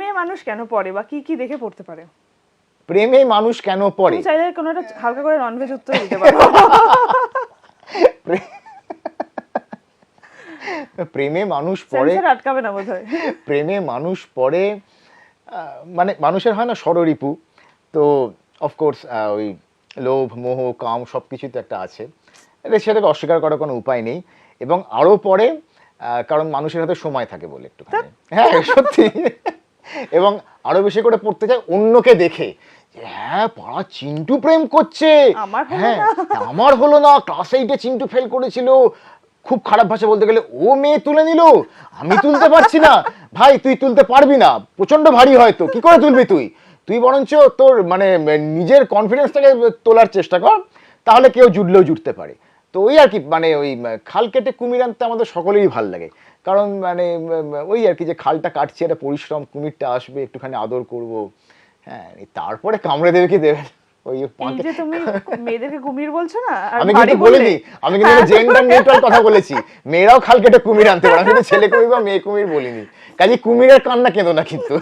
প্রেমে মানুষ কেন পড়ে বা কি কি দেখে পড়তে পারে? প্রেমে মানুষ কেন পড়ে? তুমি চাইলে কোনো একটা হালকা করে ননভেজ উত্তর দিতে পারো। প্রেমে মানুষ পড়ে, সেন্সর আটকাবে না বোধহয়। প্রেমে মানুষ পড়ে মানে মানুষের হয় না ষড়রিপু, তো অফকোর্স ওই লোভ মোহ কাম সব কিছুই তো একটা আছে, সেটাকে অস্বীকার করার কোনো উপায় নেই। এবং আরও পড়ে কারণ মানুষের হাতে সময় থাকে বলে একটুখানি, হ্যাঁ সত্যি। এবং আরো বেশি করে পড়তে চায় অন্যকে দেখে, হ্যাঁ পাড়া চিন্টু প্রেম করছে, হ্যাঁ আমার হলো না, ক্লাস 8-এ চিন্টু ফেল করেছিল, খুব খারাপ ভাষা বলতে গেলে ও মেয়ে তুলে নিল, আমি তুলতে পারছি না। ভাই তুই তুলতে পারবি না, প্রচন্ড ভারী হয়তো, কি করে তুলবি তুই? তুই বরঞ্চ তোর মানে নিজের কনফিডেন্সটাকে তোলার চেষ্টা কর, তাহলে কেউ জুটলেও জুটতে পারে। তো ওই আর কি, মানে ওই খাল কেটে কুমির আনতে আমাদের সকলেরই ভাল লাগে, কারণ মানে ওই আর কি যে খালটা কাটছে, একটা পরিশ্রম, কুমিরটা আসবে, একটুখানি আদর করব, হ্যাঁ তারপরে কামড়ে দেবে কি দেবে। ওই এই যে তুমি মেয়েদেরকে কুমির বলছো না, আর আমি ভারী কিন্তু বললে। বলিনি, আমি কিন্তু জেন্ডার নিউট্রাল কথা বলেছি, মেয়েরাও খাল কেটে কুমির আনতে পারে, আমি কিন্তু ছেলে কুমির বা মেয়ে কুমির বলিনি, কাজে কুমিরের কান্না কেঁদো না কিন্তু।